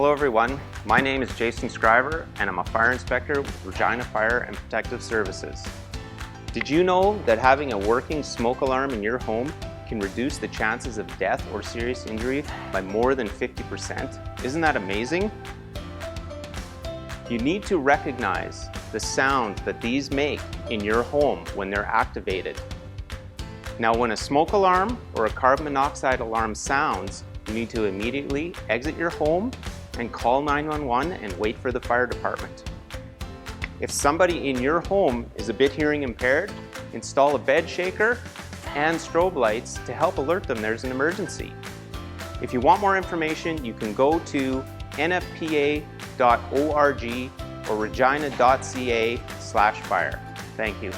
Hello everyone, my name is Jason Scriver and I'm a fire inspector with Regina Fire and Protective Services. Did you know that having a working smoke alarm in your home can reduce the chances of death or serious injury by more than 50%? Isn't that amazing? You need to recognize the sound that these make in your home when they're activated. Now, when a smoke alarm or a carbon monoxide alarm sounds, you need to immediately exit your home and call 911 and wait for the fire department. If somebody in your home is a bit hearing impaired, install a bed shaker and strobe lights to help alert them there's an emergency. If you want more information, you can go to nfpa.org or regina.ca/fire. Thank you.